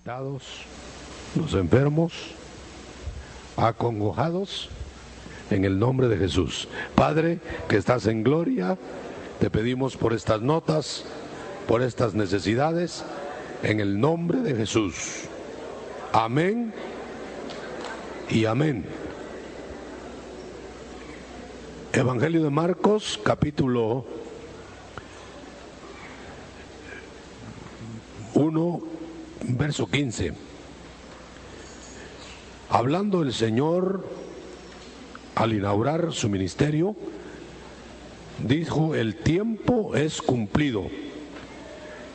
necesitados, los enfermos, acongojados, en el nombre de Jesús. Padre, que estás en gloria, te pedimos por estas notas, por estas necesidades, en el nombre de Jesús. Amén y amén. Evangelio de Marcos, capítulo 1, verso 15. Hablando el Señor al inaugurar su ministerio, dijo: el tiempo es cumplido,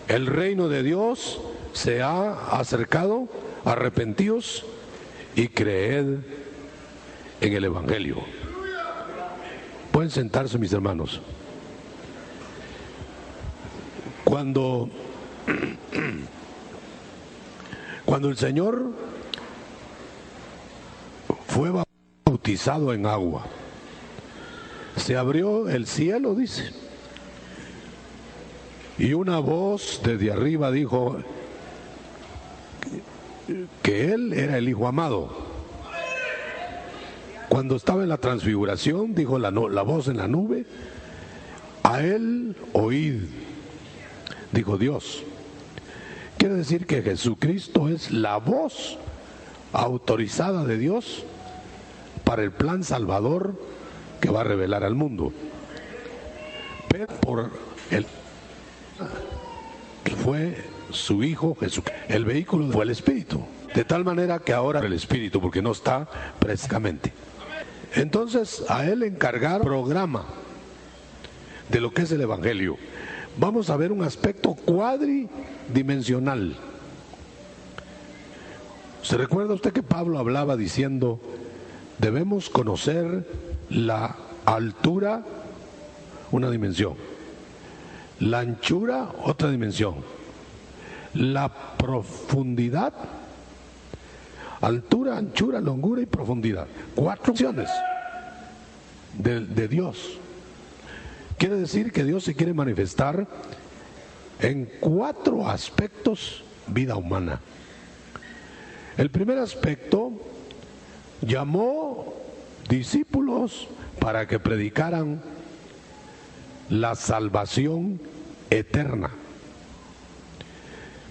el reino de Dios se ha acercado, arrepentíos y creed en el Evangelio. Pueden sentarse, mis hermanos. Cuando el Señor fue bautizado en agua, se abrió el cielo, dice, y una voz desde arriba dijo que Él era el Hijo amado. Cuando estaba en la transfiguración, dijo la voz en la nube: a Él oíd, dijo Dios. Quiere decir que Jesucristo es la voz autorizada de Dios para el plan salvador que va a revelar al mundo. Pero por él fue su Hijo Jesús. El vehículo fue el Espíritu. De tal manera que ahora el Espíritu, porque no está frescamente. Entonces a Él encargar programa de lo que es el Evangelio. Vamos a ver un aspecto cuadridimensional. ¿Se recuerda usted que Pablo hablaba diciendo: debemos conocer la altura, una dimensión; la anchura, otra dimensión; la profundidad, altura, anchura, longura y profundidad. 4 dimensiones de Dios. Quiere decir que Dios se quiere manifestar en 4 aspectos vida humana. El primer aspecto: llamó discípulos para que predicaran la salvación eterna.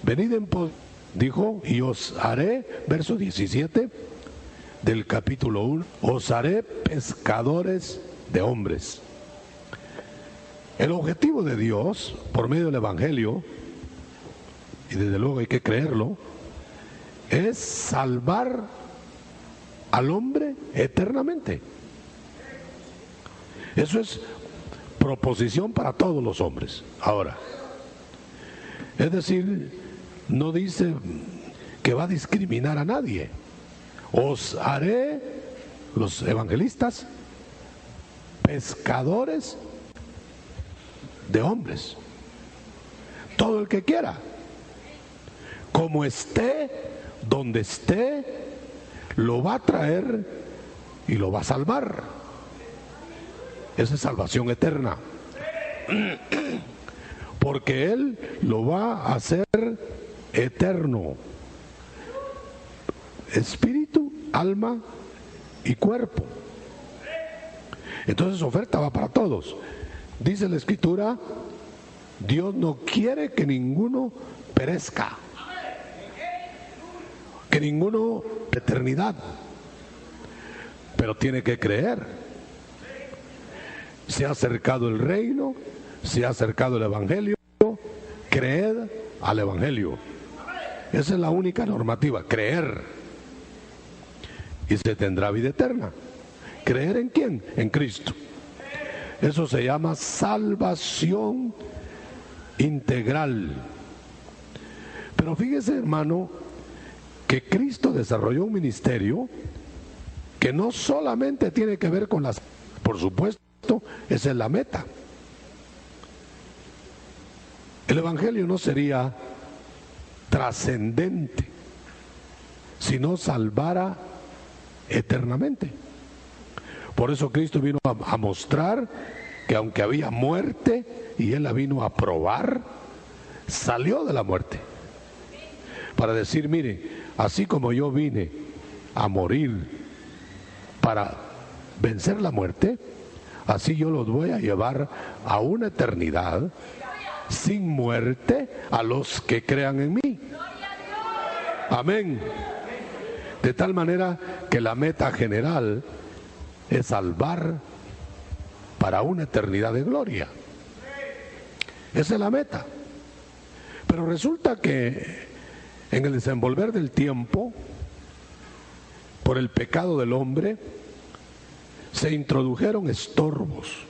Venid en pos, dijo, y os haré, verso 17 del capítulo 1, os haré pescadores de hombres. El objetivo de Dios, por medio del Evangelio, y desde luego hay que creerlo, es salvar al hombre eternamente. Eso es proposición para todos los hombres. Ahora, es decir, no dice que va a discriminar a nadie. Os haré, los evangelistas, pescadores de hombres. Todo el que quiera, como esté, donde esté, lo va a traer y lo va a salvar. Esa es salvación eterna, porque Él lo va a hacer eterno, espíritu, alma y cuerpo. Entonces oferta va para todos. Dice la Escritura: Dios no quiere que ninguno perezca, que ninguno eternidad, pero tiene que creer. Se ha acercado el reino, se ha acercado el Evangelio, creed al Evangelio. Esa es la única normativa: creer, y se tendrá vida eterna. ¿Creer en quién? En Cristo. Eso se llama salvación integral. Pero fíjese, hermano, que Cristo desarrolló un ministerio que no solamente tiene que ver con las... Por supuesto, esa es la meta. El Evangelio no sería trascendente si no salvara eternamente. Por eso Cristo vino a mostrar que aunque había muerte y Él la vino a probar, salió de la muerte. para decir, mire, así como yo vine a morir para vencer la muerte, así yo los voy a llevar a una eternidad sin muerte a los que crean en mí. Amén. De tal manera que la meta general es salvar para una eternidad de gloria. Esa es la meta. Pero resulta que en el desenvolver del tiempo, por el pecado del hombre, se introdujeron estorbos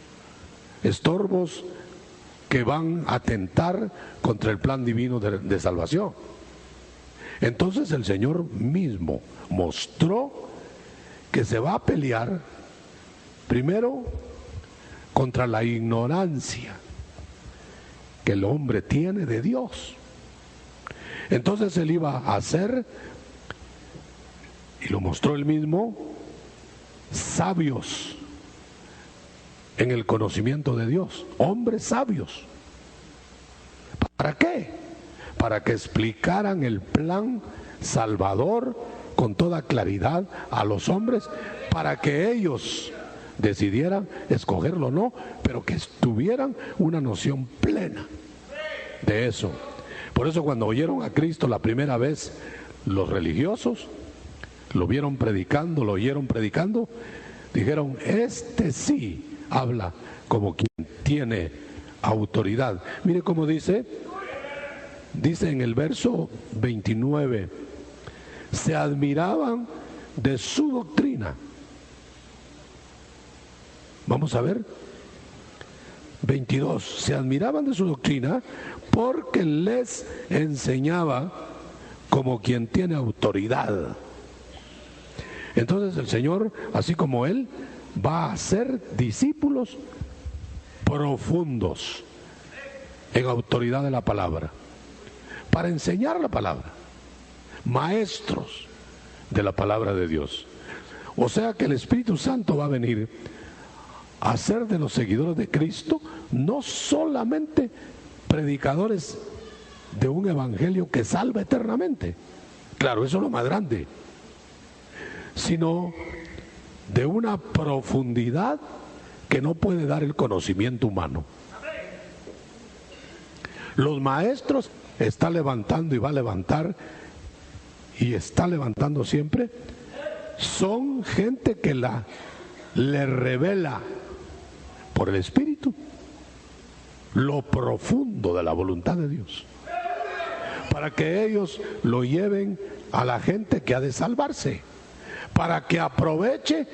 que van a atentar contra el plan divino de salvación. Entonces el Señor mismo mostró que se va a pelear primero contra la ignorancia que el hombre tiene de Dios. Entonces él iba a hacer, y lo mostró él mismo, sabios en el conocimiento de Dios, hombres sabios. ¿Para qué? Para que explicaran el plan salvador con toda claridad a los hombres, para que ellos decidieran escogerlo o no, pero que tuvieran una noción plena de eso. Por eso cuando oyeron a Cristo la primera vez, los religiosos lo vieron predicando, lo oyeron predicando, dijeron, este sí habla como quien tiene autoridad. Mire cómo dice en el verso 29, se admiraban de su doctrina. Vamos a ver, 22, se admiraban de su doctrina porque les enseñaba como quien tiene autoridad. Entonces el Señor, así como Él, va a hacer discípulos profundos en autoridad de la palabra, para enseñar la palabra, maestros de la palabra de Dios. O sea que el Espíritu Santo va a venir a hacer de los seguidores de Cristo no solamente predicadores de un evangelio que salva eternamente, claro, eso es lo más grande, sino de una profundidad que no puede dar el conocimiento humano. Los maestros está levantando y va a levantar, y está levantando siempre, son gente que le revela por el Espíritu lo profundo de la voluntad de Dios, para que ellos lo lleven a la gente que ha de salvarse, para que aproveche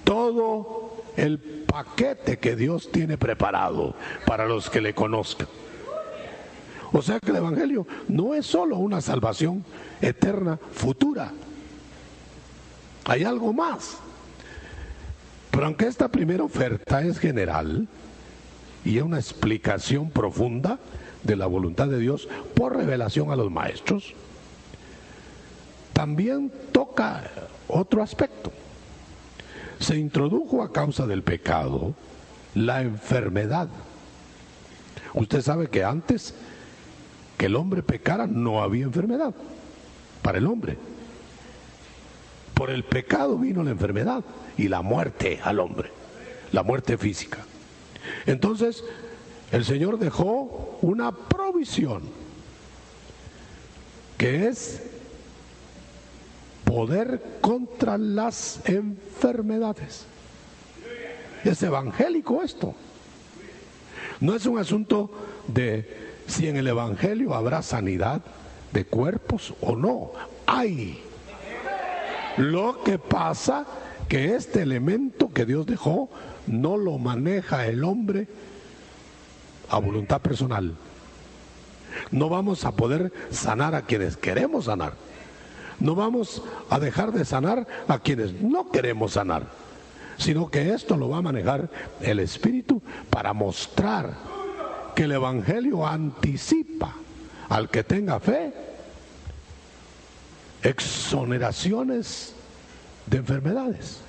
todo el paquete que Dios tiene preparado para los que le conozcan. O sea que el Evangelio no es solo una salvación eterna, futura. Hay algo más. Pero aunque esta primera oferta es general y es una explicación profunda de la voluntad de Dios por revelación a los maestros, también toca otro aspecto. Se introdujo a causa del pecado la enfermedad. Usted sabe que antes que el hombre pecara no había enfermedad para el hombre. Por el pecado vino la enfermedad y la muerte al hombre, la muerte física. Entonces el Señor dejó una provisión que es poder contra las enfermedades. Es evangélico esto. No es un asunto de si en el evangelio habrá sanidad de cuerpos o no. Hay. Lo que pasa que este elemento que Dios dejó no lo maneja el hombre a voluntad personal. No vamos a poder sanar a quienes queremos sanar. No vamos a dejar de sanar a quienes no queremos sanar, sino que esto lo va a manejar el Espíritu para mostrar que el Evangelio anticipa al que tenga fe exoneraciones de enfermedades.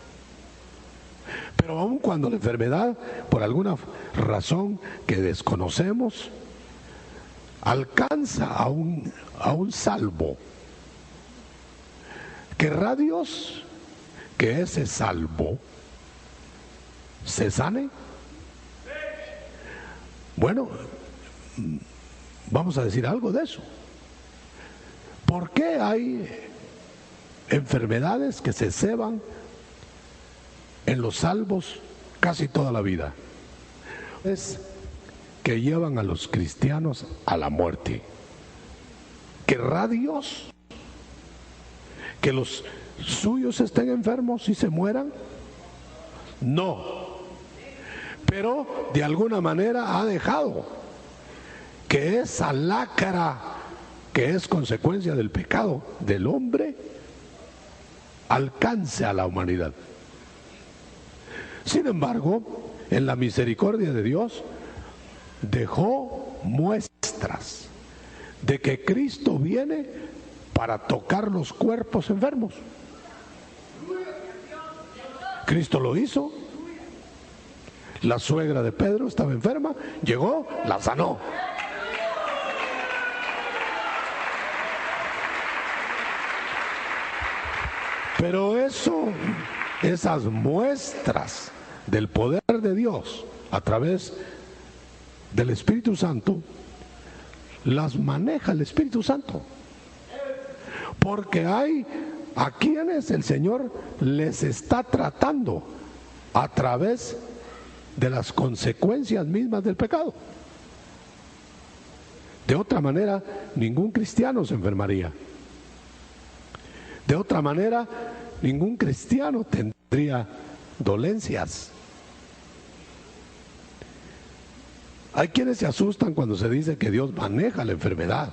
Pero aun cuando la enfermedad, por alguna razón que desconocemos, alcanza a un salvo ¿Querrá Dios que ese salvo se sane? Bueno, vamos a decir algo de eso. ¿Por qué hay enfermedades que se ceban en los salvos casi toda la vida? Es que llevan a los cristianos a la muerte. ¿Querrá Dios que los suyos estén enfermos y se mueran? No. Pero de alguna manera ha dejado que esa lacra, que es consecuencia del pecado del hombre, alcance a la humanidad. Sin embargo, en la misericordia de Dios, dejó muestras de que Cristo viene para tocar los cuerpos enfermos. Cristo lo hizo. La suegra de Pedro estaba enferma, llegó, la sanó. Pero esas muestras del poder de Dios a través del Espíritu Santo, las maneja el Espíritu Santo. Porque hay a quienes el Señor les está tratando a través de las consecuencias mismas del pecado. De otra manera, ningún cristiano se enfermaría. De otra manera, ningún cristiano tendría dolencias. Hay quienes se asustan cuando se dice que Dios maneja la enfermedad.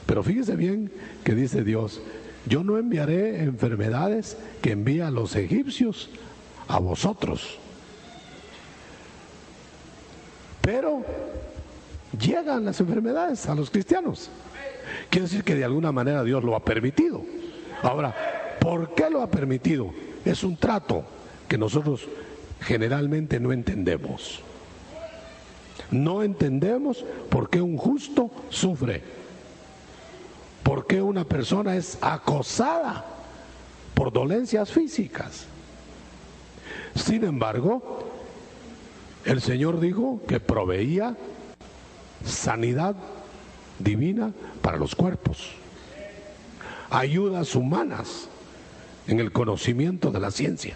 Pero fíjese bien que dice Dios: yo no enviaré enfermedades que envía a los egipcios a vosotros. Pero llegan las enfermedades a los cristianos. Quiere decir que de alguna manera Dios lo ha permitido. Ahora, ¿por qué lo ha permitido? Es un trato que nosotros generalmente no entendemos. No entendemos por qué un justo sufre, por qué una persona es acosada por dolencias físicas. Sin embargo, el Señor dijo que proveía sanidad divina para los cuerpos, ayudas humanas en el conocimiento de la ciencia,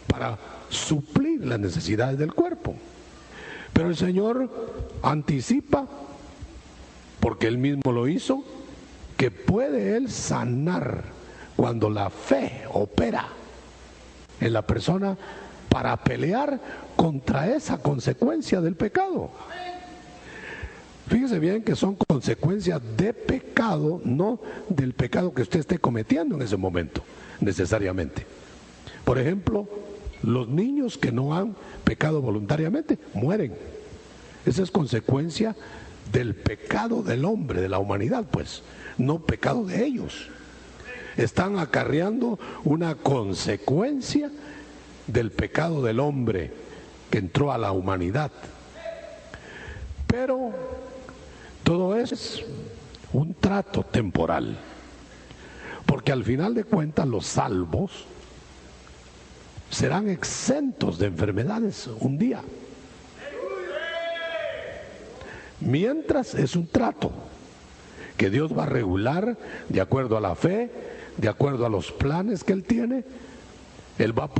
para suplir las necesidades del cuerpo. Pero el Señor anticipa, porque Él mismo lo hizo, que puede Él sanar cuando la fe opera en la persona para pelear contra esa consecuencia del pecado. Fíjese bien que son consecuencias de pecado, no del pecado que usted esté cometiendo en ese momento, necesariamente. Por ejemplo, los niños que no han pecado voluntariamente mueren. Esa es consecuencia del pecado del hombre, de la humanidad, pues, no pecado de ellos. Están acarreando una consecuencia del pecado del hombre que entró a la humanidad. Pero todo es un trato temporal, porque al final de cuentas los salvos serán exentos de enfermedades un día. Mientras es un trato que Dios va a regular de acuerdo a la fe, de acuerdo a los planes que Él tiene. Él va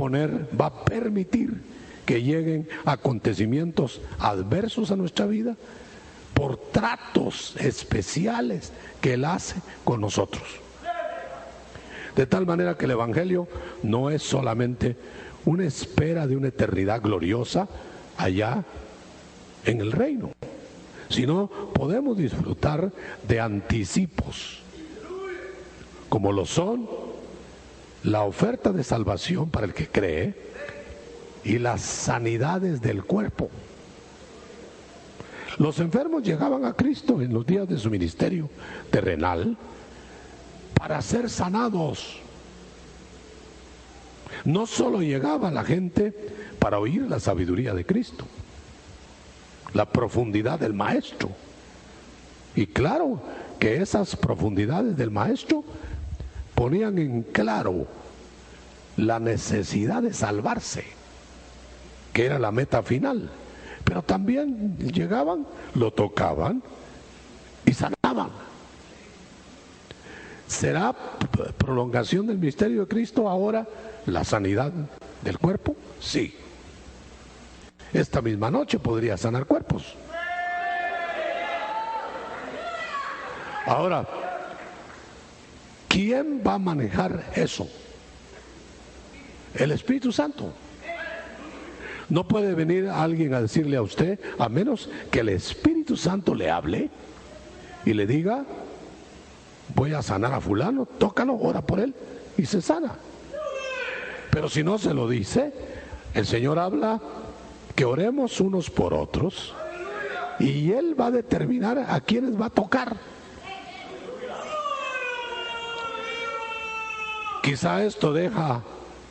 a permitir que lleguen acontecimientos adversos a nuestra vida por tratos especiales que Él hace con nosotros. De tal manera que el Evangelio no es solamente una espera de una eternidad gloriosa allá en el reino, sino podemos disfrutar de anticipos, como lo son la oferta de salvación para el que cree y las sanidades del cuerpo. Los enfermos llegaban a Cristo en los días de su ministerio terrenal para ser sanados. No solo llegaba la gente para oír la sabiduría de Cristo, la profundidad del Maestro, Y claro que esas profundidades del maestro ponían en claro la necesidad de salvarse, que era la meta final. Pero también llegaban, lo tocaban y sanaban. ¿Será prolongación del misterio de Cristo ahora la sanidad del cuerpo? Sí. Esta misma noche podría sanar cuerpos. Ahora, ¿quién va a manejar eso? El Espíritu Santo. No puede venir alguien a decirle a usted, a menos que el Espíritu Santo le hable y le diga: voy a sanar a fulano, tócalo, ora por él, y se sana. Pero si no se lo dice, el Señor habla que oremos unos por otros, y Él va a determinar a quiénes va a tocar. Quizá esto deja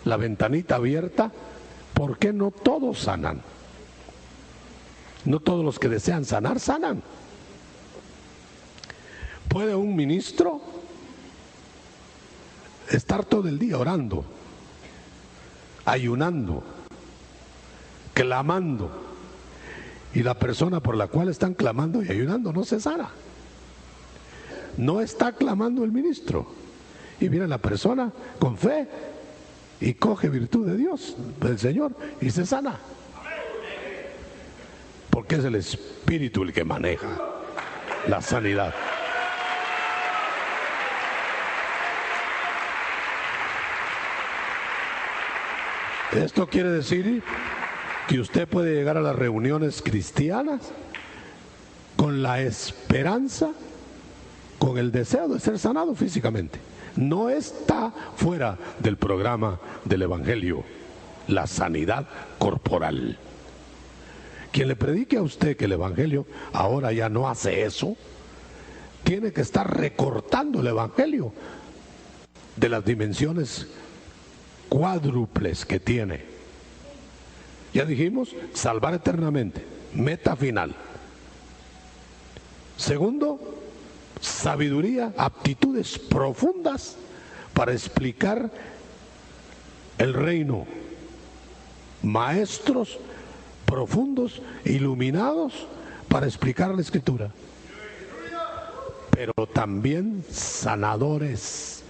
la ventanita abierta. ¿Por qué no todos sanan? No todos los que desean sanar, sanan. ¿Puede un ministro estar todo el día orando, ayunando, clamando, y la persona por la cual están clamando y ayunando no se sana? No está clamando el ministro, y viene la persona con fe y coge virtud de Dios, del Señor, y se sana, porque es el Espíritu el que maneja la sanidad. Esto quiere decir que usted puede llegar a las reuniones cristianas con la esperanza, con el deseo de ser sanado físicamente. No está fuera del programa del Evangelio la sanidad corporal. Quien le predique a usted que el Evangelio ahora ya no hace eso, tiene que estar recortando el Evangelio de las dimensiones cuádruples que tiene. Ya dijimos, salvar eternamente, meta final. Segundo, sabiduría, aptitudes profundas para explicar el reino. Maestros profundos, iluminados para explicar la Escritura. Pero también sanadores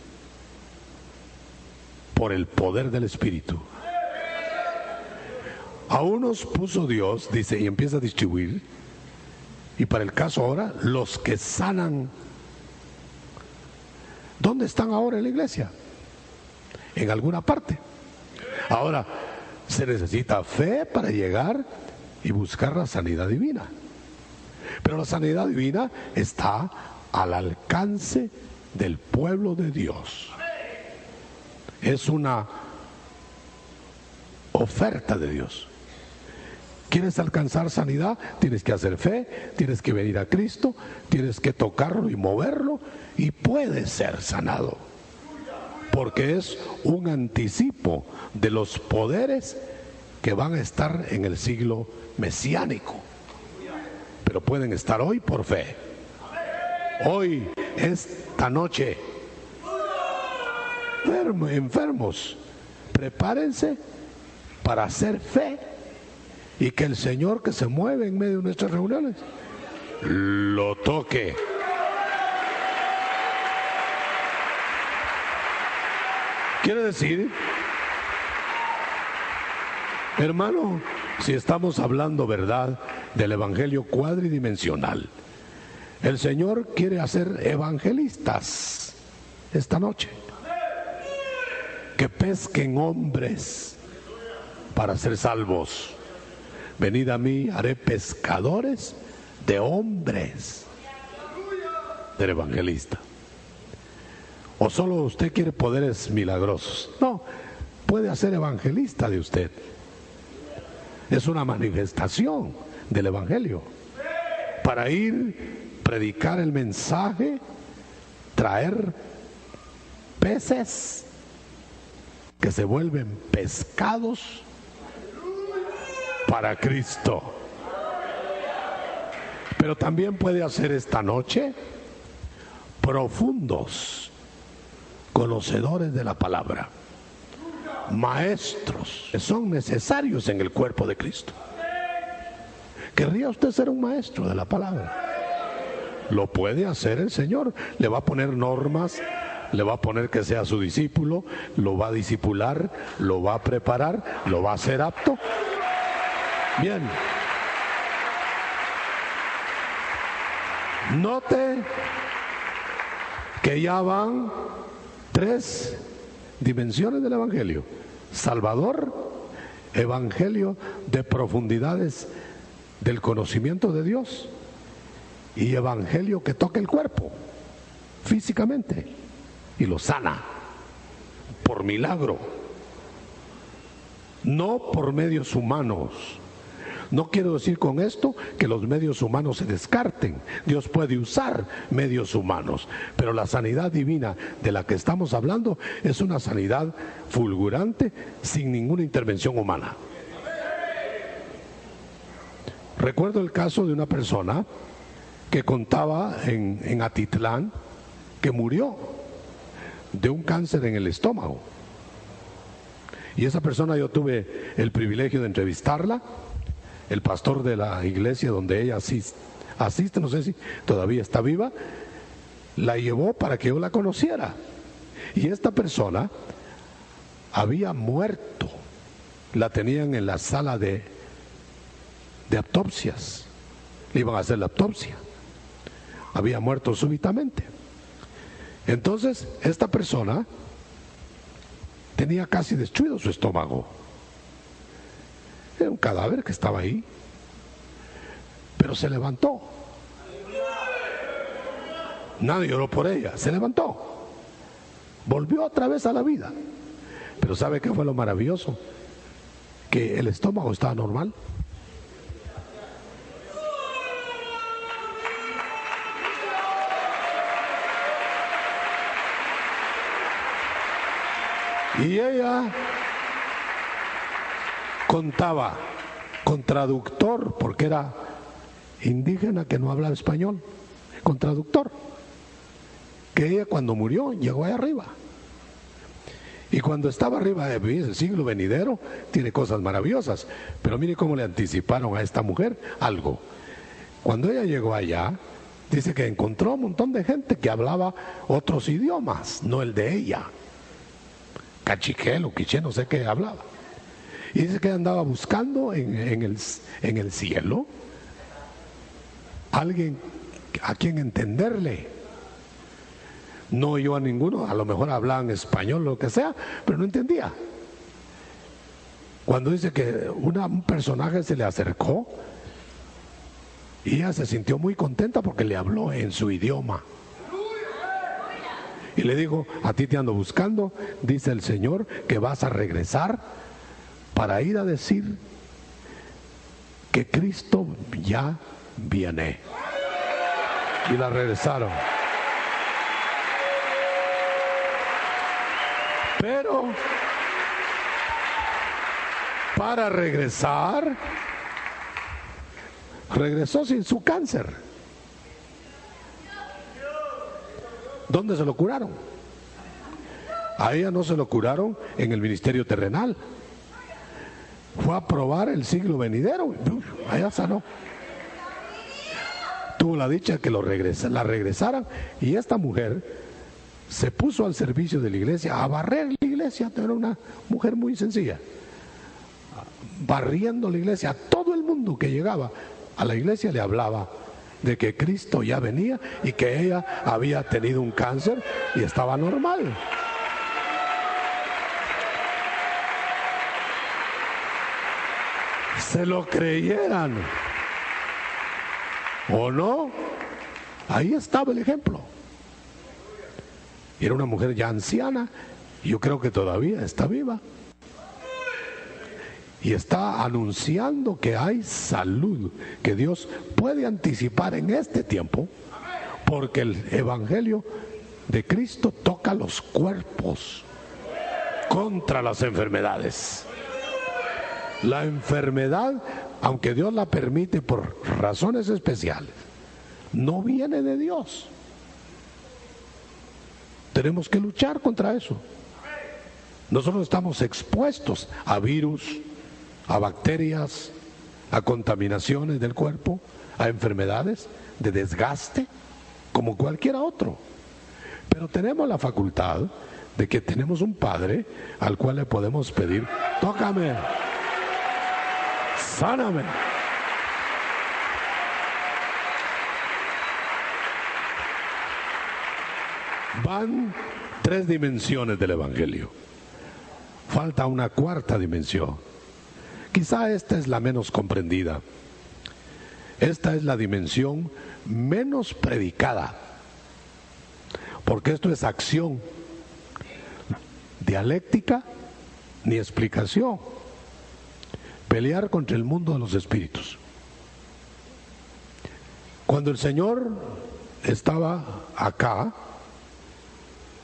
por el poder del Espíritu. A unos puso Dios, dice, y empieza a distribuir. Y para el caso ahora, los que sanan. ¿Dónde están ahora en la iglesia? En alguna parte. Ahora, se necesita fe para llegar y buscar la sanidad divina. Pero la sanidad divina está al alcance del pueblo de Dios. Es una oferta de Dios. ¿Quieres alcanzar sanidad? Tienes que hacer fe, tienes que venir a Cristo, tienes que tocarlo y moverlo, y puedes ser sanado. Porque es un anticipo de los poderes que van a estar en el siglo mesiánico. Pero pueden estar hoy por fe. Hoy, esta noche. Enfermos, prepárense para hacer fe, y que el Señor que se mueve en medio de nuestras reuniones lo toque. Quiere decir, hermano, si estamos hablando verdad del Evangelio cuadridimensional, el Señor quiere hacer evangelistas esta noche, que pesquen hombres para ser salvos. Venid a mí, haré pescadores de hombres, del evangelista. ¿O solo usted quiere poderes milagrosos? No, puede hacer evangelista de usted. Es una manifestación del Evangelio. Para ir, predicar el mensaje, traer peces que se vuelven pescados para Cristo. Pero también puede hacer esta noche profundos conocedores de la palabra, maestros que son necesarios en el cuerpo de Cristo. ¿Querría usted ser un maestro de la palabra? Lo puede hacer el Señor. Le va a poner normas, le va a poner que sea su discípulo, lo va a discipular, lo va a preparar, lo va a hacer apto. Bien. Note que ya van 3 dimensiones del Evangelio: Salvador, Evangelio de profundidades del conocimiento de Dios, y Evangelio que toca el cuerpo físicamente y lo sana por milagro, no por medios humanos. No quiero decir con esto que los medios humanos se descarten. Dios puede usar medios humanos, pero la sanidad divina de la que estamos hablando es una sanidad fulgurante, sin ninguna intervención humana. Recuerdo el caso de una persona que contaba en Atitlán que murió de un cáncer en el estómago. Y esa persona, yo tuve el privilegio de entrevistarla. El pastor de la iglesia donde ella asiste, no sé si todavía está viva, la llevó para que yo la conociera. Y esta persona había muerto. La tenían en la sala de autopsias. Le iban a hacer la autopsia. Había muerto súbitamente. Entonces, esta persona tenía casi destruido su estómago. Era un cadáver que estaba ahí, pero se levantó. Nadie lloró por ella, se levantó, volvió otra vez a la vida. Pero ¿sabe qué fue lo maravilloso? Que el estómago estaba normal. Y ella contaba con traductor, porque era indígena que no hablaba español, con traductor, que ella cuando murió llegó allá arriba. Y cuando estaba arriba, el siglo venidero tiene cosas maravillosas, pero mire cómo le anticiparon a esta mujer algo. Cuando ella llegó allá, dice que encontró un montón de gente que hablaba otros idiomas, no el de ella. Cachiquel o quiché, no sé qué hablaba. Y dice que andaba buscando en el cielo alguien a quien entenderle. No oyó a ninguno, a lo mejor hablaban español, lo que sea, pero no entendía. Cuando dice que un personaje se le acercó y ella se sintió muy contenta porque le habló en su idioma. Y le dijo: a ti te ando buscando, dice el Señor, que vas a regresar para ir a decir que Cristo ya viene. Y la regresaron. Pero para regresar, regresó sin su cáncer. ¿Dónde se lo curaron? A ella no se lo curaron en el ministerio terrenal. Fue a probar el siglo venidero, allá sanó. Tuvo la dicha que la regresaran, y esta mujer se puso al servicio de la iglesia, a barrer la iglesia. Era una mujer muy sencilla, barriendo la iglesia. A todo el mundo que llegaba a la iglesia le hablaba de que Cristo ya venía y que ella había tenido un cáncer y estaba normal. Se lo creyeran o no, ahí estaba el ejemplo. Era una mujer ya anciana, y yo creo que todavía está viva, y está anunciando que hay salud, que Dios puede anticipar en este tiempo, porque el Evangelio de Cristo toca los cuerpos contra las enfermedades. La enfermedad, aunque Dios la permite por razones especiales, no viene de Dios. Tenemos que luchar contra eso. Nosotros estamos expuestos a virus, a bacterias, a contaminaciones del cuerpo, a enfermedades de desgaste, como cualquiera otro. Pero tenemos la facultad de que tenemos un Padre al cual le podemos pedir: tócame, sáname. Van 3 dimensiones del Evangelio. Falta una 4ª dimensión. Quizá esta es la menos comprendida. Esta es la dimensión menos predicada, porque esto es acción, dialéctica ni explicación. Pelear contra el mundo de los espíritus. Cuando el Señor estaba acá,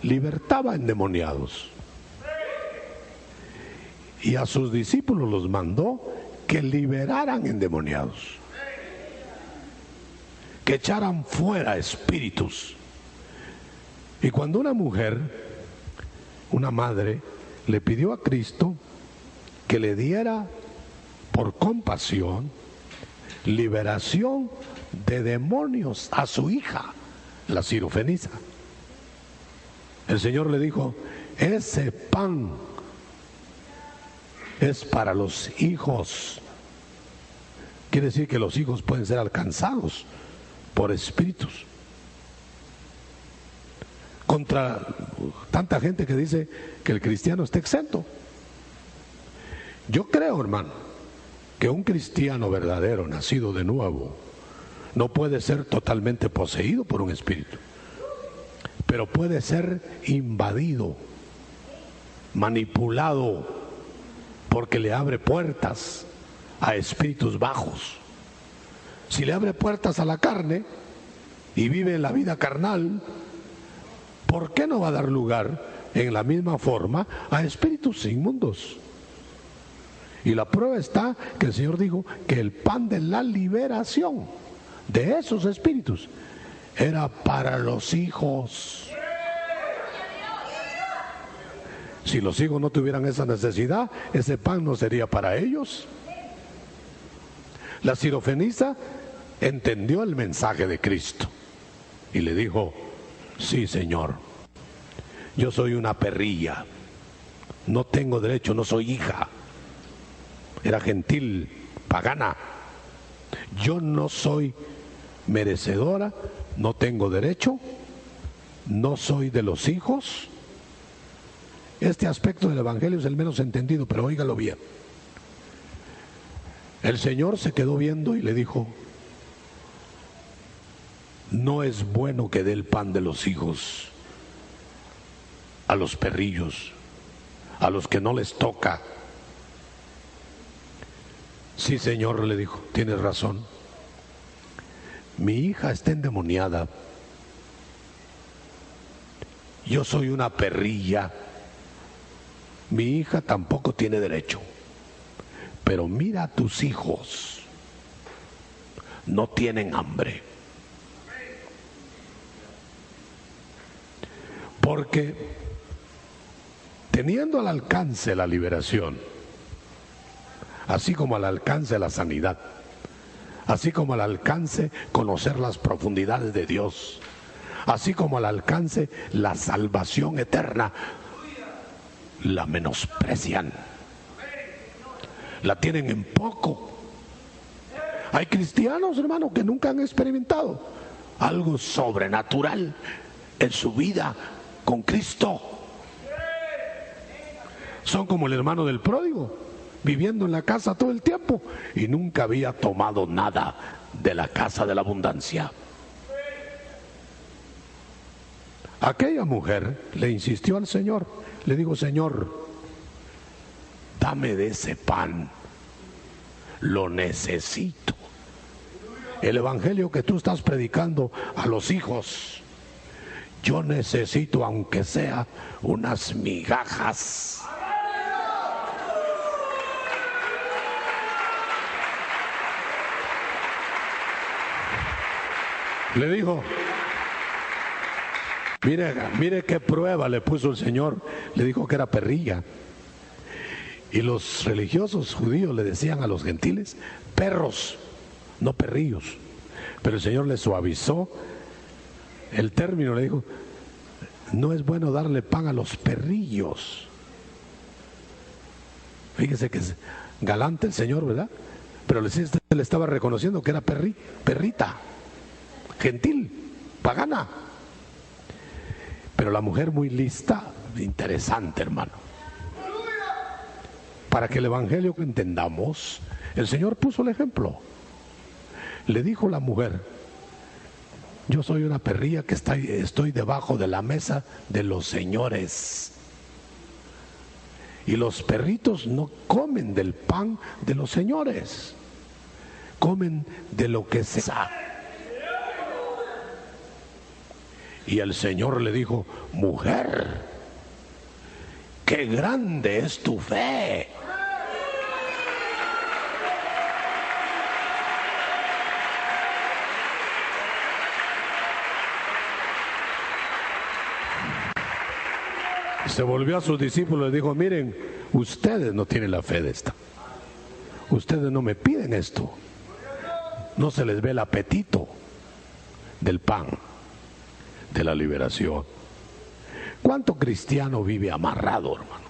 libertaba endemoniados, y a sus discípulos los mandó que liberaran endemoniados, que echaran fuera espíritus. Y cuando una mujer, una madre, le pidió a Cristo que le diera por compasión liberación de demonios a su hija, la sirofenisa, el Señor le dijo: ese pan es para los hijos. Quiere decir que los hijos pueden ser alcanzados por espíritus. Contra tanta gente que dice que el cristiano está exento. Yo creo, hermano, que un cristiano verdadero, nacido de nuevo, no puede ser totalmente poseído por un espíritu, pero puede ser invadido, manipulado, porque le abre puertas a espíritus bajos. Si le abre puertas a la carne y vive en la vida carnal, ¿por qué no va a dar lugar en la misma forma a espíritus inmundos? Y la prueba está que el Señor dijo que el pan de la liberación de esos espíritus era para los hijos. Si los hijos no tuvieran esa necesidad, ese pan no sería para ellos. La sirofenisa entendió el mensaje de Cristo y le dijo: sí, Señor, yo soy una perrilla, no tengo derecho, no soy hija. Era gentil, pagana. Yo no soy merecedora, no tengo derecho, no soy de los hijos. Este aspecto del Evangelio es el menos entendido, pero óigalo bien. El Señor se quedó viendo y le dijo: no es bueno que dé el pan de los hijos a los perrillos, a los que no les toca. Sí, Señor, le dijo, tienes razón. Mi hija está endemoniada. Yo soy una perrilla. Mi hija tampoco tiene derecho. Pero mira a tus hijos. No tienen hambre. Porque teniendo al alcance la liberación, así como al alcance la sanidad, así como al alcance conocer las profundidades de Dios, así como al alcance la salvación eterna, la menosprecian, la tienen en poco. Hay cristianos, hermano, que nunca han experimentado algo sobrenatural en su vida con Cristo. Son como el hermano del pródigo, viviendo en la casa todo el tiempo y nunca había tomado nada de la casa de la abundancia. Aquella mujer le insistió al Señor, le dijo: Señor, dame de ese pan, lo necesito. El evangelio que tú estás predicando a los hijos, yo necesito, aunque sea unas migajas. Le dijo, mire qué prueba le puso el Señor. Le dijo que era perrilla. Y los religiosos judíos le decían a los gentiles, perros, no perrillos. Pero el Señor le suavizó el término, le dijo, no es bueno darle pan a los perrillos. Fíjese que es galante el Señor, ¿verdad? Pero le estaba reconociendo que era perrita, gentil, pagana. Pero la mujer muy lista, interesante, hermano. Para que el evangelio que entendamos, el Señor puso el ejemplo. Le dijo la mujer, yo soy una perrilla que estoy debajo de la mesa de los señores. Y los perritos no comen del pan de los señores, comen de lo que se da. Y el Señor le dijo, mujer, qué grande es tu fe. Se volvió a sus discípulos y le dijo, miren, ustedes no tienen la fe de esta. Ustedes no me piden esto. No se les ve el apetito del pan, de la liberación. ¿Cuánto cristiano vive amarrado, hermano?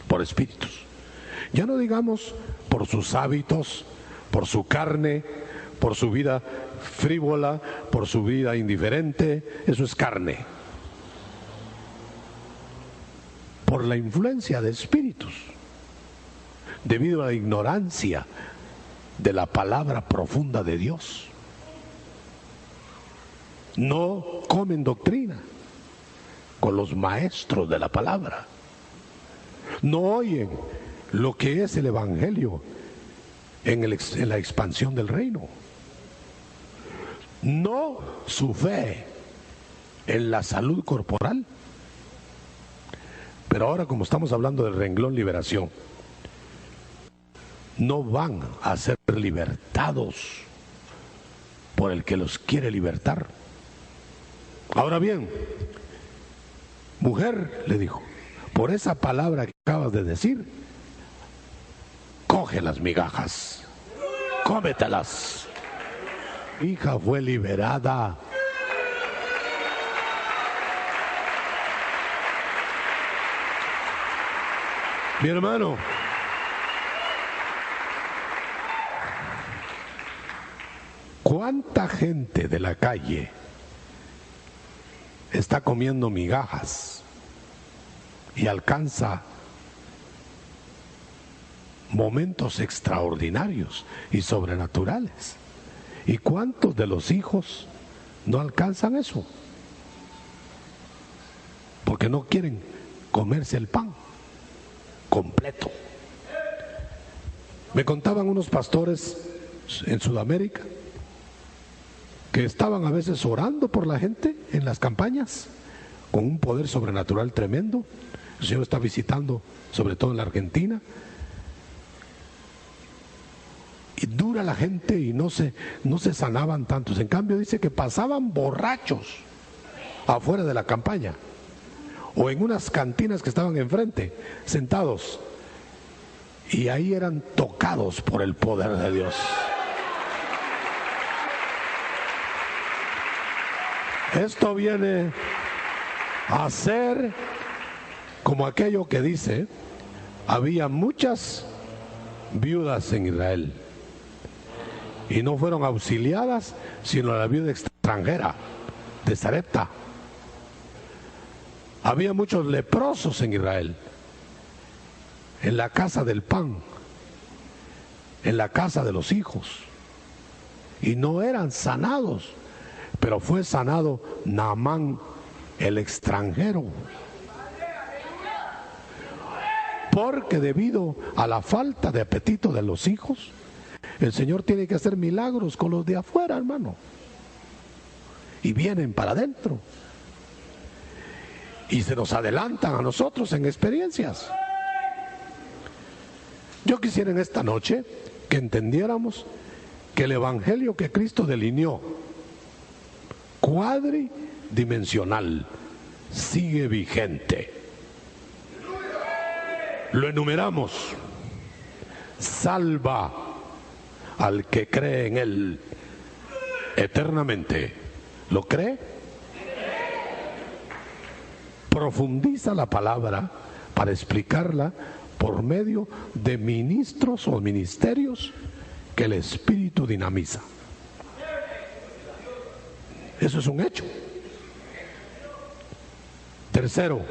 Por espíritus. Ya no digamos por sus hábitos, por su carne, por su vida frívola, por su vida indiferente. Eso es carne. Por la influencia de espíritus, debido a la ignorancia de la palabra profunda de Dios. No comen doctrina con los maestros de la palabra. No oyen lo que es el evangelio en la expansión del reino. No su fe en la salud corporal. Pero ahora, como estamos hablando del renglón liberación, no van a ser libertados por el que los quiere libertar. Ahora bien, mujer, le dijo, por esa palabra que acabas de decir, coge las migajas, cómetelas. Hija fue liberada. Mi hermano, ¿cuánta gente de la calle está comiendo migajas y alcanza momentos extraordinarios y sobrenaturales? ¿Y cuántos de los hijos no alcanzan eso? Porque no quieren comerse el pan completo. Me contaban unos pastores en Sudamérica que estaban a veces orando por la gente en las campañas con un poder sobrenatural tremendo. El Señor está visitando sobre todo en la Argentina, y dura la gente y no se sanaban tantos. En cambio dice que pasaban borrachos afuera de la campaña o en unas cantinas que estaban enfrente, sentados, y ahí eran tocados por el poder de Dios. Esto viene a ser como aquello que dice, había muchas viudas en Israel y no fueron auxiliadas sino la viuda extranjera de Sarepta. Había muchos leprosos en Israel, en la casa del pan, en la casa de los hijos, y no eran sanados, pero fue sanado Naamán, el extranjero, porque debido a la falta de apetito de los hijos, el Señor tiene que hacer milagros con los de afuera, hermano, y vienen para adentro y se nos adelantan a nosotros en experiencias. Yo quisiera en esta noche que entendiéramos que el evangelio que Cristo delineó, cuadridimensional, sigue vigente. Lo enumeramos: salva al que cree en él eternamente. ¿Lo cree? Profundiza la palabra para explicarla por medio de ministros o ministerios que el Espíritu dinamiza. Eso es un hecho. Tercero,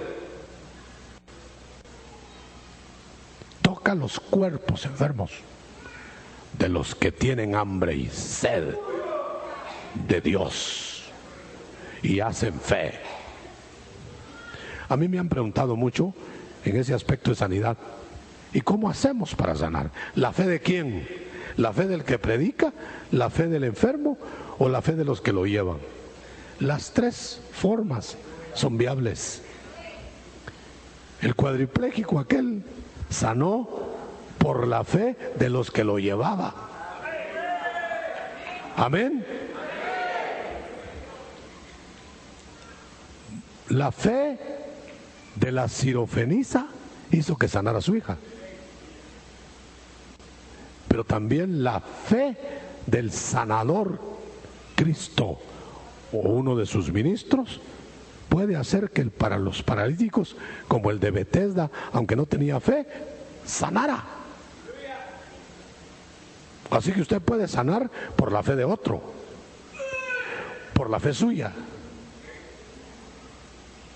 toca los cuerpos enfermos de los que tienen hambre y sed de Dios y hacen fe. A mí me han preguntado mucho en ese aspecto de sanidad: ¿y cómo hacemos para sanar? ¿La fe de quién? ¿La fe del que predica? ¿La fe del enfermo? ¿O la fe de los que lo llevan? Las tres formas son viables. El cuadripléjico aquel sanó por la fe de los que lo llevaba. Amén. La fe de la sirofenisa hizo que sanara a su hija. Pero también la fe del sanador Cristo o uno de sus ministros puede hacer que para los paralíticos, como el de Betesda, aunque no tenía fe, sanara. Así que usted puede sanar por la fe de otro, por la fe suya,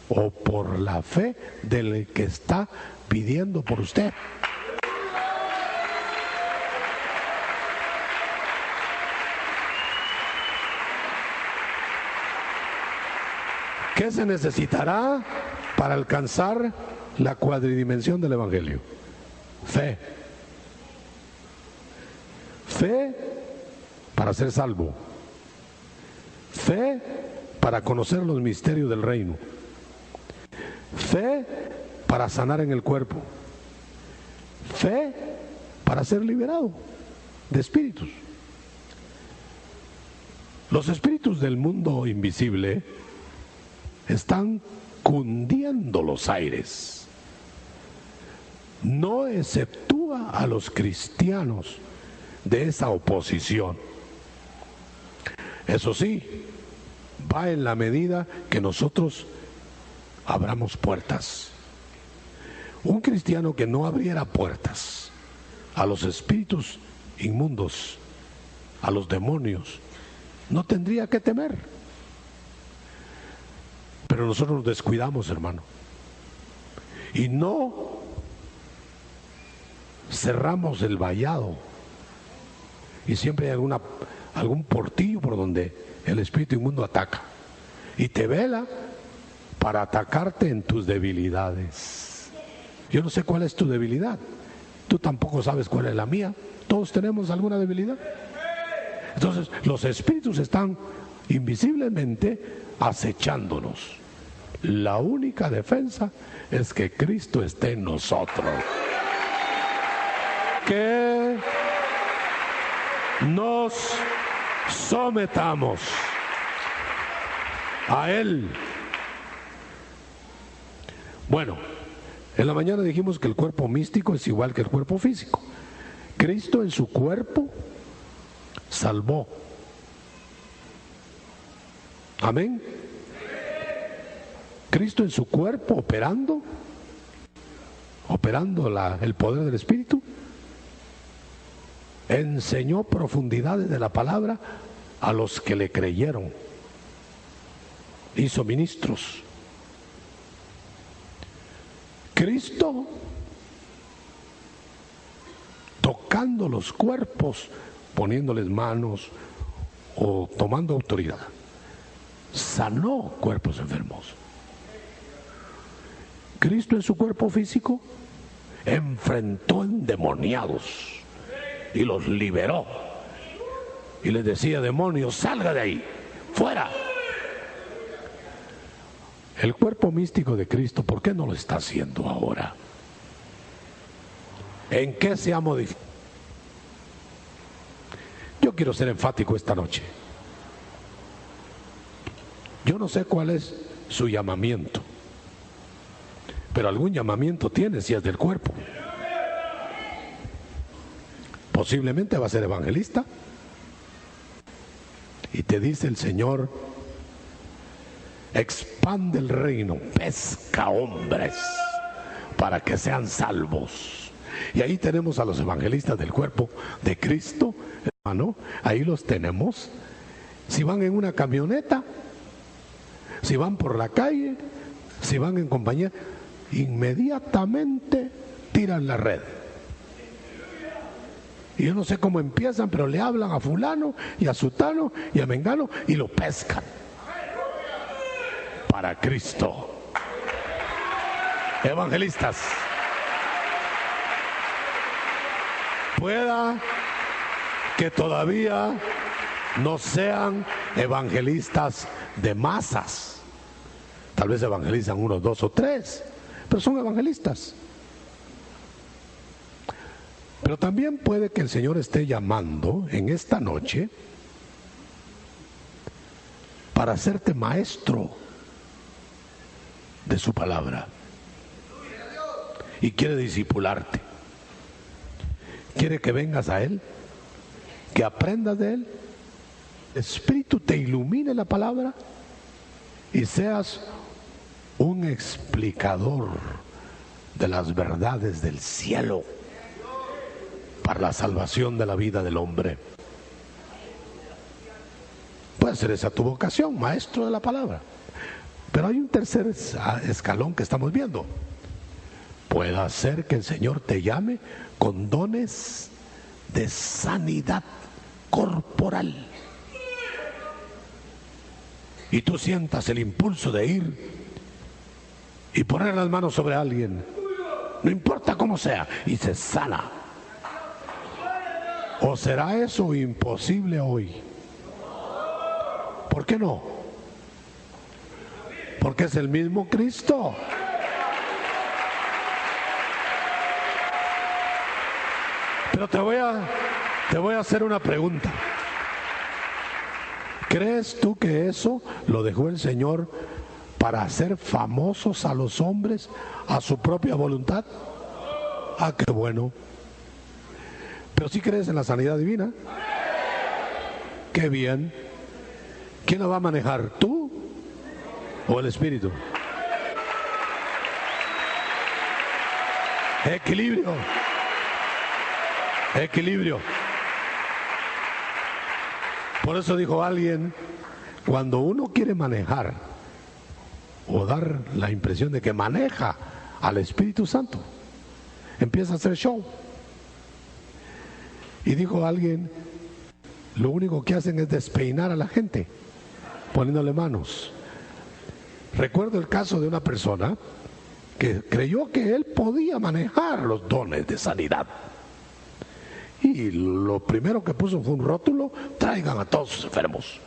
o por la fe del que está pidiendo por usted. ¿Qué se necesitará para alcanzar la cuadridimensión del Evangelio? Fe. Fe para ser salvo. Fe para conocer los misterios del reino. Fe para sanar en el cuerpo. Fe para ser liberado de espíritus. Los espíritus del mundo invisible están cundiendo los aires. No exceptúa a los cristianos de esa oposición. Eso sí, va en la medida que nosotros abramos puertas. Un cristiano que no abriera puertas a los espíritus inmundos, a los demonios, no tendría que temer. Pero nosotros nos descuidamos, hermano, y no cerramos el vallado, y siempre hay algún portillo por donde el espíritu inmundo ataca y te vela para atacarte en tus debilidades. Yo no sé cuál es tu debilidad, tú tampoco sabes cuál es la mía. Todos tenemos alguna debilidad. Entonces los espíritus están invisiblemente acechándonos. La única defensa es que Cristo esté en nosotros, que nos sometamos a Él. Bueno, en la mañana dijimos que el cuerpo místico es igual que el cuerpo físico. Cristo en su cuerpo salvó. Amén. Cristo en su cuerpo operando el poder del Espíritu, enseñó profundidades de la palabra a los que le creyeron, hizo ministros. Cristo tocando los cuerpos, poniéndoles manos o tomando autoridad, sanó cuerpos enfermos. Cristo en su cuerpo físico enfrentó endemoniados y los liberó y les decía: demonios, salga de ahí, fuera. El cuerpo místico de Cristo, ¿por qué no lo está haciendo ahora? ¿En qué se ha modificado? Yo quiero ser enfático esta noche. Yo no sé cuál es su llamamiento, pero algún llamamiento tiene si es del cuerpo. Posiblemente va a ser evangelista. Y te dice el Señor: expande el reino, pesca hombres para que sean salvos. Y ahí tenemos a los evangelistas del cuerpo de Cristo, hermano. Ahí los tenemos. Si van en una camioneta, si van por la calle, si van en compañía, inmediatamente tiran la red. Y yo no sé cómo empiezan, pero le hablan a fulano y a sutano y a mengano y lo pescan para Cristo. Evangelistas, pueda que todavía no sean evangelistas de masas, tal vez evangelizan unos 2 o 3, pero son evangelistas. Pero también puede que el Señor esté llamando en esta noche para hacerte maestro de su palabra. Y quiere discipularte. Quiere que vengas a Él, que aprendas de Él. El Espíritu te ilumine la palabra y seas un explicador de las verdades del cielo para la salvación de la vida del hombre. Puede ser esa tu vocación, maestro de la palabra. Pero hay un tercer escalón que estamos viendo. Puede ser que el Señor te llame con dones de sanidad corporal. Y tú sientas el impulso de ir y poner las manos sobre alguien, no importa cómo sea, y se sana. ¿O será eso imposible hoy? ¿Por qué no? Porque es el mismo Cristo. Pero te voy a hacer una pregunta. ¿Crees tú que eso lo dejó el Señor para hacer famosos a los hombres a su propia voluntad? Ah, qué bueno. Pero si crees en la sanidad divina, qué bien. ¿Quién lo va a manejar? ¿Tú o el Espíritu? Equilibrio. Equilibrio. Por eso dijo alguien, cuando uno quiere manejar o dar la impresión de que maneja al Espíritu Santo, empieza a hacer show. Y dijo alguien, lo único que hacen es despeinar a la gente, poniéndole manos. Recuerdo el caso de una persona que creyó que él podía manejar los dones de sanidad. Y lo primero que puso fue un rótulo: traigan a todos sus enfermos.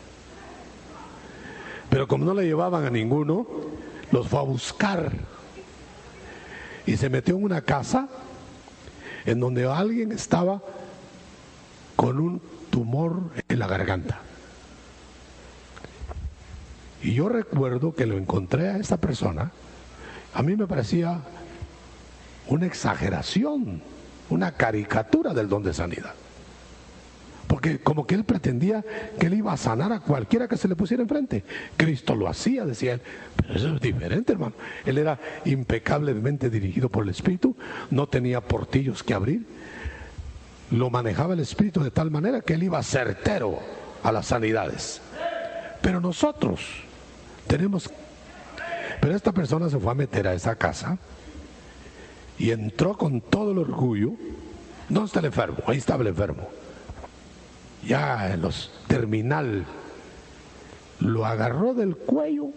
Pero como no le llevaban a ninguno, los fue a buscar. Y se metió en una casa en donde alguien estaba con un tumor en la garganta. Y yo recuerdo que lo encontré a esa persona. A mí me parecía una exageración, una caricatura del don de sanidad. Porque como que él pretendía que él iba a sanar a cualquiera que se le pusiera enfrente. Cristo lo hacía, decía él. Pero eso es diferente, hermano. Él era impecablemente dirigido por el Espíritu. No tenía portillos que abrir. Lo manejaba el Espíritu de tal manera que él iba certero a las sanidades. Pero nosotros tenemos... Pero esta persona se fue a meter a esa casa y entró con todo el orgullo. ¿Dónde está el enfermo? Ahí estaba el enfermo. Ya en los terminal lo agarró del cuello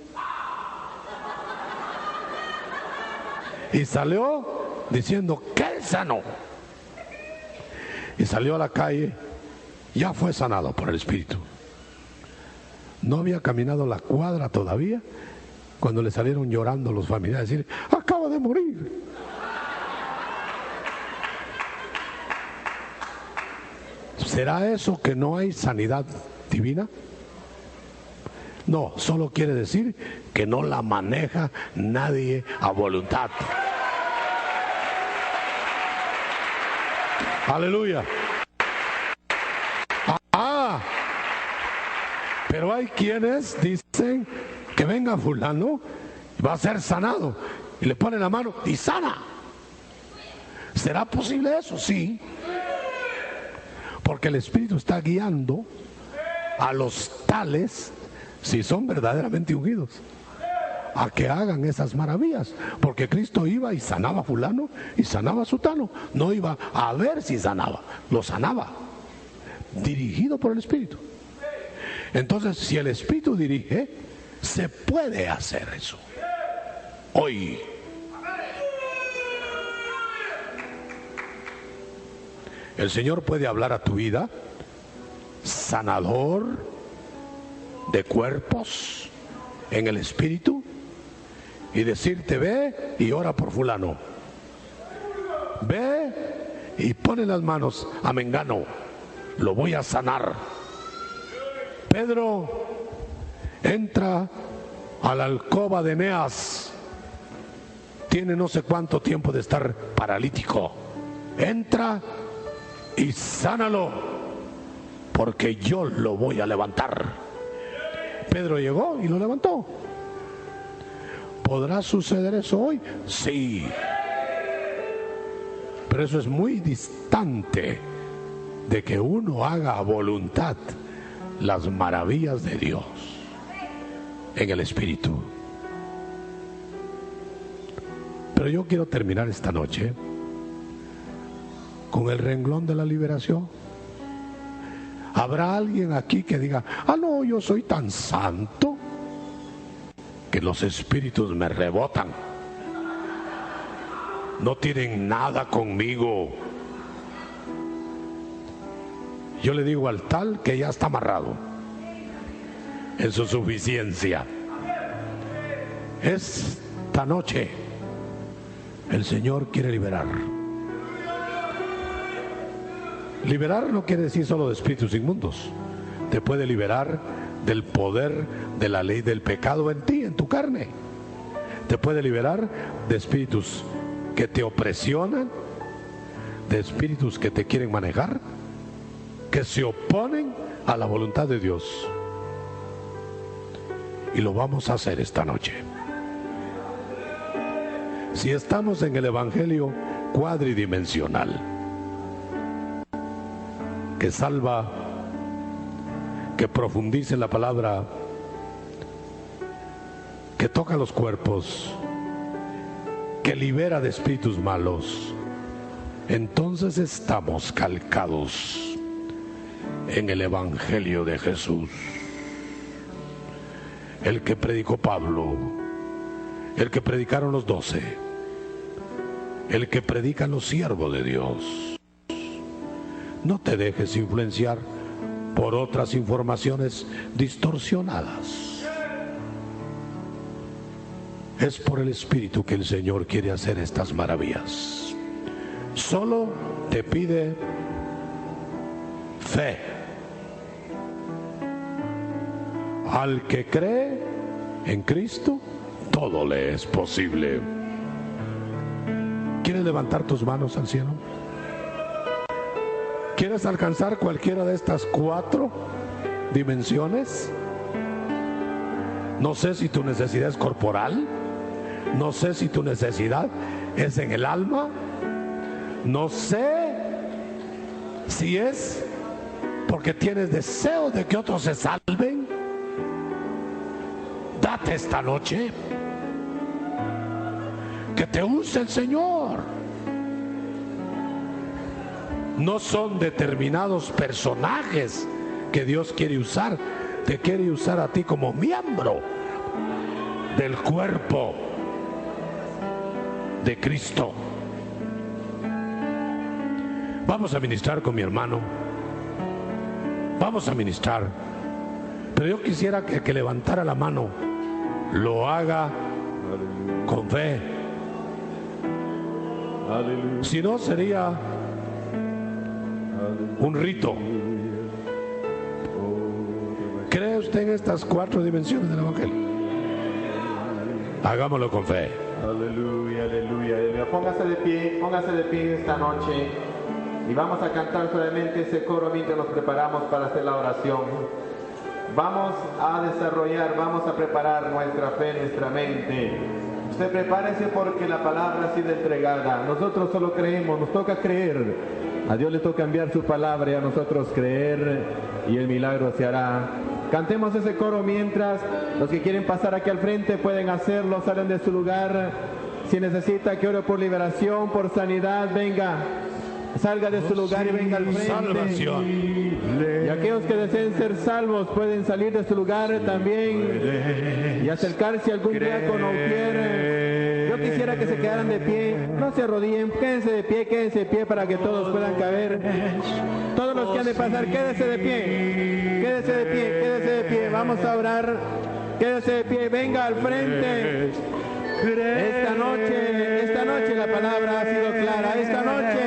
y salió diciendo que él sanó. Y salió a la calle, ya fue sanado por el Espíritu. No había caminado la cuadra todavía cuando le salieron llorando los familiares, decir, acaba de morir. ¿Será eso que no hay sanidad divina? No, solo quiere decir que no la maneja nadie a voluntad. Aleluya. Pero hay quienes dicen que venga fulano y va a ser sanado, y le ponen la mano y sana. ¿Será posible eso? Sí. Porque el Espíritu está guiando a los tales, si son verdaderamente ungidos, a que hagan esas maravillas. Porque Cristo iba y sanaba a fulano y sanaba a sutano. No iba a ver si sanaba, lo sanaba, dirigido por el Espíritu. Entonces, si el Espíritu dirige, se puede hacer eso. Hoy. El Señor puede hablar a tu vida, sanador de cuerpos en el Espíritu, y decirte: ve y ora por fulano, ve y pone las manos a mengano, lo voy a sanar. Pedro entra a la alcoba de Eneas, tiene no sé cuánto tiempo de estar paralítico, entra y sánalo, porque yo lo voy a levantar. Pedro llegó y lo levantó. ¿Podrá suceder eso hoy? Sí. Pero eso es muy distante de que uno haga a voluntad las maravillas de Dios en el Espíritu. Pero yo quiero terminar esta noche con el renglón de la liberación. ¿Habrá alguien aquí que diga: ah, no, yo soy tan santo que los espíritus me rebotan, no tienen nada conmigo? Yo le digo al tal que ya está amarrado en su suficiencia. Esta noche el Señor quiere liberar. Liberar no quiere decir solo de espíritus inmundos. Te puede liberar del poder de la ley del pecado en ti, en tu carne. Te puede liberar de espíritus que te opresionan, de espíritus que te quieren manejar, que se oponen a la voluntad de Dios. Y lo vamos a hacer esta noche. Si estamos en el Evangelio cuadridimensional, que salva, que profundice en la palabra, que toca los cuerpos, que libera de espíritus malos, entonces estamos calcados en el Evangelio de Jesús, el que predicó Pablo, el que predicaron los 12, el que predican los siervos de Dios. No te dejes influenciar por otras informaciones distorsionadas. Es por el Espíritu que el Señor quiere hacer estas maravillas. Solo te pide fe. Al que cree en Cristo, todo le es posible. ¿Quieres levantar tus manos al cielo? ¿Quieres alcanzar cualquiera de estas 4 dimensiones? No sé si tu necesidad es corporal, no sé si tu necesidad es en el alma, no sé si es porque tienes deseo de que otros se salven. Date esta noche, que te use el Señor. No son determinados personajes que Dios quiere usar, te quiere usar a ti como miembro del cuerpo de Cristo. Vamos a ministrar con mi hermano, vamos a ministrar, pero yo quisiera que el que levantara la mano lo haga con fe. Si no, sería un rito. ¿Cree usted en estas 4 dimensiones del Evangelio? Hagámoslo con fe. Aleluya, aleluya. Póngase de pie esta noche y vamos a cantar solamente ese coro mientras nos preparamos para hacer la oración. Vamos a desarrollar, vamos a preparar nuestra fe, nuestra mente. Usted prepárese porque la palabra ha sido entregada. Nosotros solo creemos, nos toca creer. A Dios le toca enviar su palabra y a nosotros creer y el milagro se hará. Cantemos ese coro mientras. Los que quieren pasar aquí al frente pueden hacerlo, salen de su lugar. Si necesita que ore por liberación, por sanidad, venga. Salga de su lugar y venga al frente. Salvación. Y aquellos que deseen ser salvos pueden salir de su lugar también y acercarse a algún diácono o quiera. Yo quisiera que se quedaran de pie. No se arrodillen, quédense de pie para que todos puedan caber. Todos los que han de pasar, quédese de pie. Quédese de pie, quédese de pie. Vamos a orar. Quédese de pie, venga al frente. Esta noche la palabra ha sido clara. Esta noche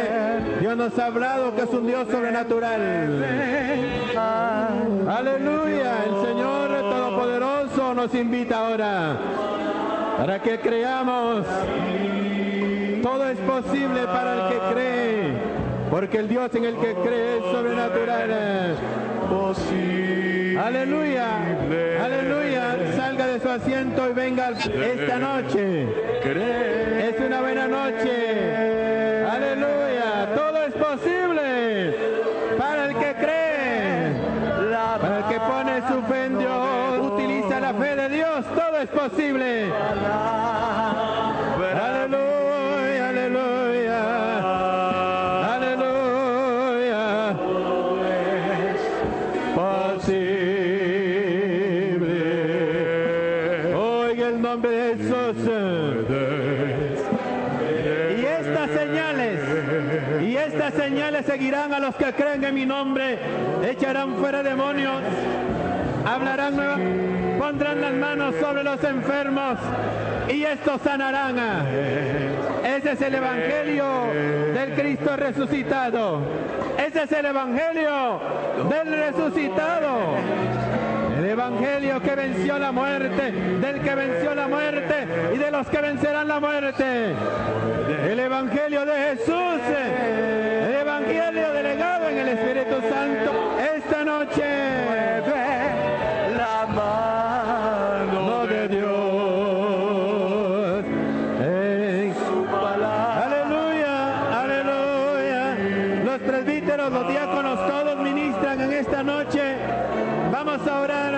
Dios nos ha hablado que es un Dios sobrenatural. Aleluya. El Señor Todopoderoso nos invita ahora para que creamos. Todo es posible para el que cree, porque el Dios en el que cree es sobrenatural. Aleluya, aleluya. Salga de su asiento y venga esta noche. Es una buena noche. Aleluya. Todo es posible para el que cree, para el que pone su fe en Dios, utiliza la fe de Dios. Todo es posible. Aleluya, aleluya. Estas señales seguirán a los que creen en mi nombre. Echarán fuera demonios, hablarán nuevas, pondrán las manos sobre los enfermos y estos sanarán. Ese es el evangelio del Cristo resucitado. Ese es el evangelio del resucitado. El evangelio que venció la muerte, del que venció la muerte y de los que vencerán la muerte. El evangelio de Jesús, el evangelio delegado en el Espíritu Santo. Esta noche la mano de Dios en su palabra. Aleluya, aleluya. Los presbíteros, los diáconos, todos ministran en esta noche. Vamos a orar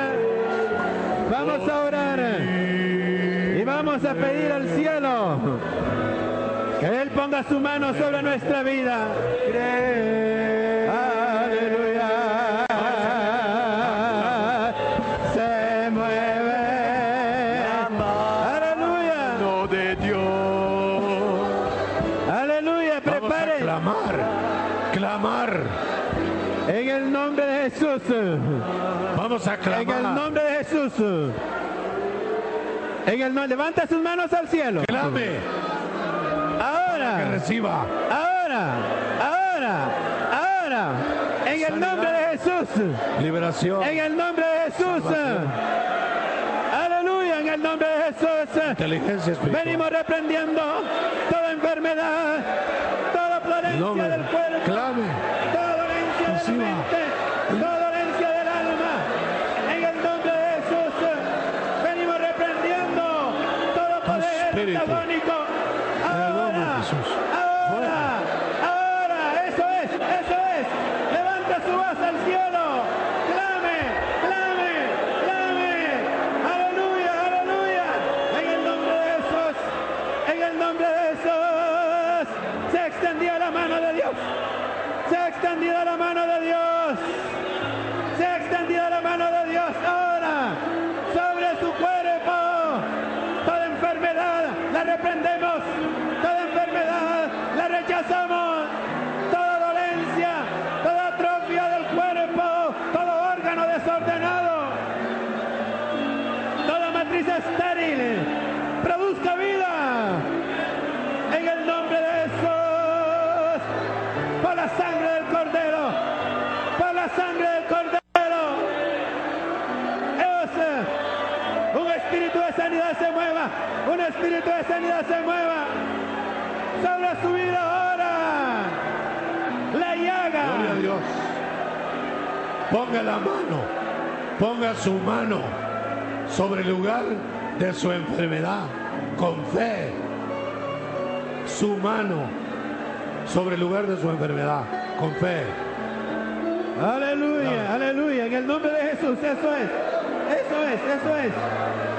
y vamos a pedir al cielo que Él ponga su mano sobre nuestra vida. Aleluya. Se mueve. Aleluya. De Dios. Aleluya. Prepare. Vamos a clamar. En el nombre de Jesús. Vamos a clamar. En el nombre de Jesús. Levanta sus manos al cielo. Clame. Ahora. Que reciba. Ahora. En el nombre de Jesús. Liberación. En el nombre de Jesús. Aleluya. En el nombre de Jesús. Inteligencia espiritual. Venimos reprendiendo toda enfermedad, toda dolencia del cuerpo. Clame. Toda dolencia de la mente. Toda dolencia del alma. En el nombre de Jesús. Venimos reprendiendo todo poder antagónico. Ahora, eso es. Levanta su voz al cielo. Clame. Aleluya. En el nombre de Jesús. Se ha extendido la mano de Dios. Ahora, sobre su cuerpo, toda enfermedad la reprendemos. Toda enfermedad la rechazamos. Toda dolencia, toda atrofia del cuerpo, todo órgano desordenado, toda matriz estéril, produzca vida. En el nombre de Jesús, por la sangre del Cordero, mueva. Un espíritu de sanidad se mueva sobre su vida ahora. La llaga. Gloria a Dios. Ponga la mano, ponga su mano sobre el lugar de su enfermedad con fe. Su mano sobre el lugar de su enfermedad con fe. Aleluya, aleluya. En el nombre de Jesús, eso es. Eso es, eso es.